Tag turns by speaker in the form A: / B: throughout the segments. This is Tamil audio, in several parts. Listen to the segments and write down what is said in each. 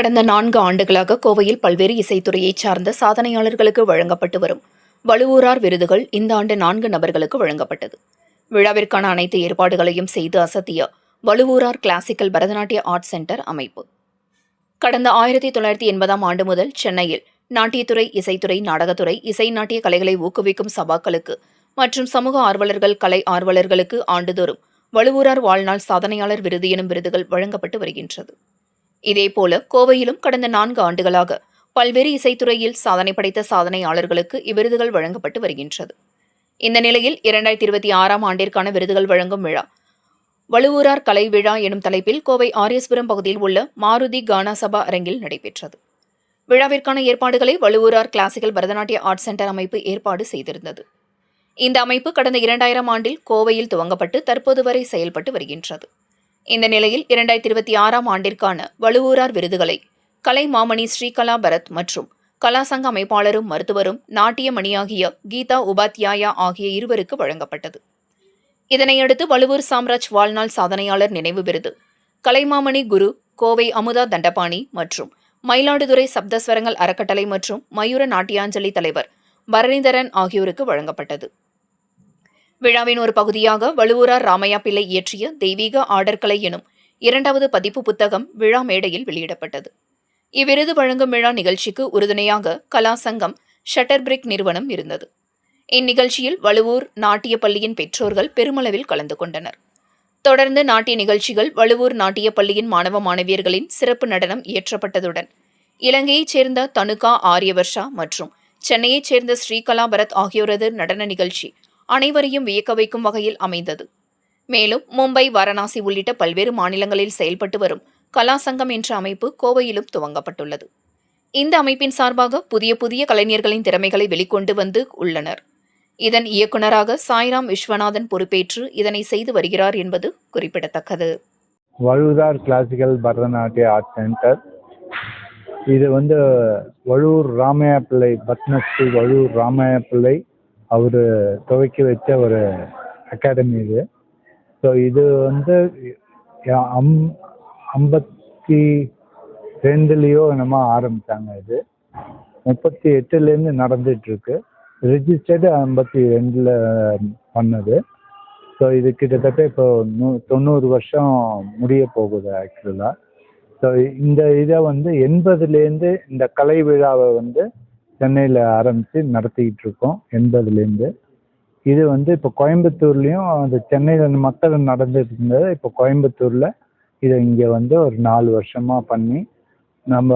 A: கடந்த 4 ஆண்டுகளாக கோவையில் பல்வேறு இசைத்துறையைச் சார்ந்த சாதனையாளர்களுக்கு வழங்கப்பட்டு வரும் வழுவூரார் விருதுகள் இந்த ஆண்டு 4 நபர்களுக்கு வழங்கப்பட்டது. விழாவிற்கான அனைத்து ஏற்பாடுகளையும் செய்து அசத்திய வழுவூரார் கிளாசிக்கல் பரதநாட்டிய ஆர்ட் சென்டர் அமைப்பு. கடந்த 1980ஆம் ஆண்டு முதல் சென்னையில் நாட்டியத்துறை, இசைத்துறை, நாடகத்துறை, இசை நாட்டிய கலைகளை ஊக்குவிக்கும் சபாக்களுக்கு மற்றும் சமூக ஆர்வலர்கள், கலை ஆர்வலர்களுக்கு ஆண்டுதோறும் வழுவூரார் வாழ்நாள் சாதனையாளர் விருது எனும் விருதுகள் வழங்கப்பட்டு வருகின்றது. இதேபோல கோவையிலும் கடந்த 4 ஆண்டுகளாக பல்வேறு இசைத்துறையில் சாதனை படைத்த சாதனையாளர்களுக்கு இவ்விருதுகள் வழங்கப்பட்டு வருகின்றது. இந்த நிலையில் 2026ஆம் ஆண்டிற்கான விருதுகள் வழங்கும் விழா வழுவூரார் கலை விழா எனும் தலைப்பில் கோவை ஆரியஸ்புரம் பகுதியில் உள்ள மாருதி கானா சபா அரங்கில் நடைபெற்றது. விழாவிற்கான ஏற்பாடுகளை வழுவூரார் கிளாசிக்கல் பரதநாட்டிய ஆர்ட் சென்டர் அமைப்பு ஏற்பாடு செய்திருந்தது. இந்த அமைப்பு கடந்த 2000ஆம் ஆண்டில் கோவையில் துவங்கப்பட்டு தற்போது வரை செயல்பட்டு வருகின்றது. இந்த நிலையில் 2026ஆம் ஆண்டிற்கான வழுவூரார் விருதுகளை கலை மாமணி ஸ்ரீகலா பரத் மற்றும் கலாசங்க அமைப்பாளரும் மருத்துவரும் நாட்டிய மணியாகிய கீதா உபாத்யாயா ஆகிய இருவருக்கு வழங்கப்பட்டது. இதனையடுத்து வழுவூர் சாம்ராஜ் வாழ்நாள் சாதனையாளர் நினைவு விருது கலைமாமணி குரு, கோவை அமுதா தண்டபாணி மற்றும் மயிலாடுதுறை சப்தஸ்வரங்கள் அறக்கட்டளை மற்றும் மயூர நாட்டியாஞ்சலி தலைவர் பரணிதரன் ஆகியோருக்கு வழங்கப்பட்டது. விழாவின் ஒரு பகுதியாக வழுவூரார் ராமையா பிள்ளை இயற்றிய தெய்வீக ஆடற்கலை எனும் 2வது பதிப்பு புத்தகம் விழா மேடையில் வெளியிடப்பட்டது. இவ்விருது வழங்கும் விழா நிகழ்ச்சிக்கு உறுதுணையாக கலாசங்கம் ஷட்டர் பிரிக் நிறுவனம் இருந்தது. இந்நிகழ்ச்சியில் வழுவூர் நாட்டிய பள்ளியின் பெற்றோர்கள் பெருமளவில் கலந்து கொண்டனர். தொடர்ந்து நாட்டிய நிகழ்ச்சிகள் வழுவூர் நாட்டிய பள்ளியின் மாணவ மாணவியர்களின் சிறப்பு நடனம் இயற்றப்பட்டதுடன் இலங்கையைச் சேர்ந்த தனுகா ஆரியவர்ஷா மற்றும் சென்னையைச் சேர்ந்த ஸ்ரீகலா பரத் ஆகியோரது நடன நிகழ்ச்சி அனைவரையும் வியக்க வைக்கும் வகையில் அமைந்தது. மேலும் மும்பை, வாரணாசி உள்ளிட்ட பல்வேறு மாநிலங்களில் செயல்பட்டு வரும் கலாசங்கம் என்ற அமைப்பு கோவையிலும் துவங்கப்பட்டுள்ளது. இந்த அமைப்பின் சார்பாக புதிய கலைஞர்களின் திறமைகளை வெளிக்கொண்டு வந்து உள்ளனர். இதன் இயக்குநராக சாய்ராம் விஸ்வநாதன் பொறுப்பேற்று இதனை செய்து வருகிறார் என்பது குறிப்பிடத்தக்கது.
B: வழுவூரார் கிளாசிக்கல் பரதநாட்டிய ஆர்ட் சென்டர் இது வழுவூர் ராமையா பிள்ளை, பத்மஸ்ரீ வழுவூர் ராமையா பிள்ளை அவர் துவக்கி வச்ச ஒரு அகாடமி இது. ஸோ இது 52லயோ என்னமோ ஆரம்பித்தாங்க. இது 38லேருந்து நடந்துகிட்ருக்கு. ரிஜிஸ்டர்டு 52ல் பண்ணது. ஸோ இது கிட்டத்தட்ட இப்போ 90 வருஷம் முடிய போகுது ஆக்சுவலாக. ஸோ இந்த இதை 80லேருந்து இந்த கலை விழாவை சென்னையில் ஆரம்பித்து நடத்திக்கிட்டு இருக்கோம். 80லேருந்து இது இப்போ கோயம்புத்தூர்லேயும் அந்த சென்னையில் மக்கள் நடந்துட்டு இருந்தது. இப்போ கோயம்புத்தூரில் இதை இங்கே ஒரு 4 வருஷமாக பண்ணி நம்ம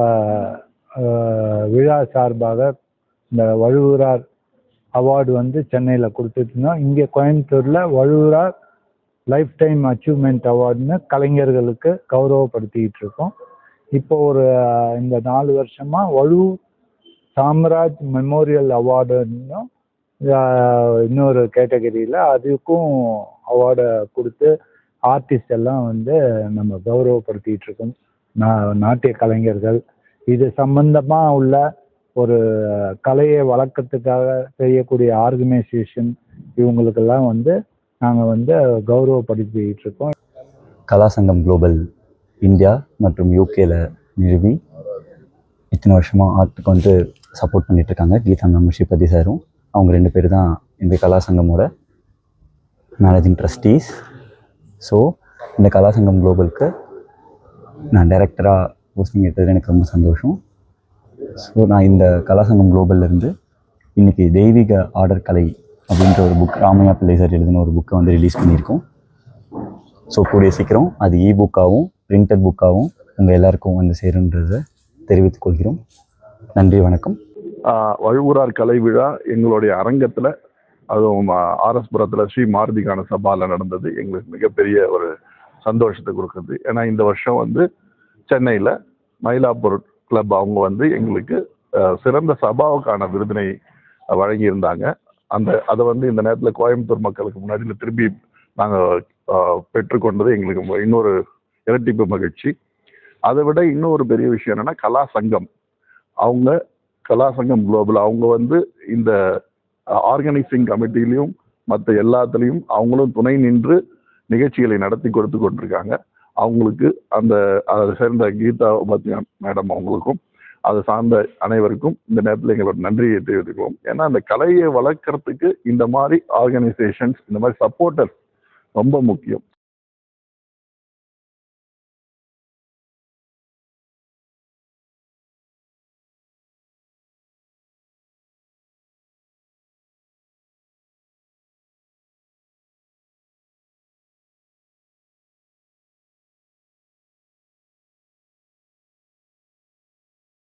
B: விழா சார்பாக இந்த வழுவூரார் அவார்டு சென்னையில் கொடுத்துட்டு இருந்தோம். இங்கே கோயம்புத்தூரில் வழுவூரார் லைஃப் டைம் அச்சீவ்மெண்ட் அவார்டுன்னு கலைஞர்களுக்கு கௌரவப்படுத்திக்கிட்டு இருக்கோம். இப்போ இந்த 4 வருஷமாக வழுவூர் சாம்ராஜ் மெமோரியல் அவார்டுன்னும் இன்னொரு கேட்டகரியில் அதுக்கும் அவார்டை கொடுத்து ஆர்டிஸ்ட் எல்லாம் நம்ம கௌரவப்படுத்திகிட்டு இருக்கோம். நாட்டிய கலைஞர்கள் இது சம்பந்தமாக உள்ள ஒரு கலையை வளர்க்கறதுக்காக செய்யக்கூடிய ஆர்கனைசேஷன் இவங்களுக்கெல்லாம் நாங்கள் கௌரவப்படுத்திக்கிட்டு இருக்கோம்.
C: கலாசங்கம் குளோபல் இந்தியா மற்றும் யூகேல நிறுவி இத்தனை வருஷமாக ஆர்ட்டுக்கு சப்போர்ட் பண்ணிகிட்ருக்காங்க. கீதா மேம், ஸ்ரீபதி சாரும். அவங்க 2 பேர் தான் இந்த கலாசங்கமோட மேனேஜிங் ட்ரஸ்டீஸ். ஸோ இந்த கலாசங்கம் குளோபலுக்கு நான் டைரக்டராக போஸ்டிங் எடுத்தது எனக்கு ரொம்ப சந்தோஷம். ஸோ நான் இந்த கலாசங்கம் குளோபல்லேருந்து இன்றைக்கி தெய்வீக ஆடர் கலை அப்படின்ற ஒரு புக், ராமையா பிள்ளை சார் எழுதின ஒரு புக்கை ரிலீஸ் பண்ணியிருக்கோம். ஸோ கூடிய சீக்கிரம் அது புக்காகவும் பிரிண்டட் புக்காகவும் உங்கள் எல்லாருக்கும் சேருன்றதை தெரிவித்துக் கொள்கிறோம். நன்றி, வணக்கம்.
D: வழுவூரார் கலை விழா எங்களுடைய அரங்கத்தில், அதுவும் ஆர்எஸ்புரத்தில் ஸ்ரீ மாருதி கான சபாவில் நடந்தது. எங்களுக்கு மிகப்பெரிய ஒரு சந்தோஷத்தை கொடுக்குறது. ஏன்னா இந்த வருஷம் சென்னையில் மயிலாப்பூர் கிளப் அவங்க எங்களுக்கு சிறந்த சபாவுக்கான விருதினை வழங்கியிருந்தாங்க. அதை இந்த நேரத்தில் கோயம்புத்தூர் மக்களுக்கு முன்னாடி திரும்பி நாங்கள் பெற்றுக்கொண்டது எங்களுக்கு இன்னொரு இரட்டிப்பு மகிழ்ச்சி. அதை விட இன்னொரு பெரிய விஷயம் என்னன்னா, கலாசங்கம் குளோபல் அவங்க இந்த ஆர்கனைசிங் கமிட்டிலையும் மற்ற எல்லாத்துலேயும் அவங்களும் துணை நின்று நிகழ்ச்சிகளை நடத்தி கொடுத்து கொண்டிருக்காங்க. அவங்களுக்கு அதை சேர்ந்த கீதா உபாத்யான் மேடம் அவங்களுக்கும் அதை சார்ந்த அனைவருக்கும் இந்த நேரத்தில் எங்களோட நன்றியை தெரிவித்துக்கிறோம். ஏன்னா அந்த கலையை வளர்க்கறதுக்கு இந்த மாதிரி ஆர்கனைசேஷன்ஸ், இந்த மாதிரி சப்போர்ட்டர்ஸ் ரொம்ப முக்கியம்.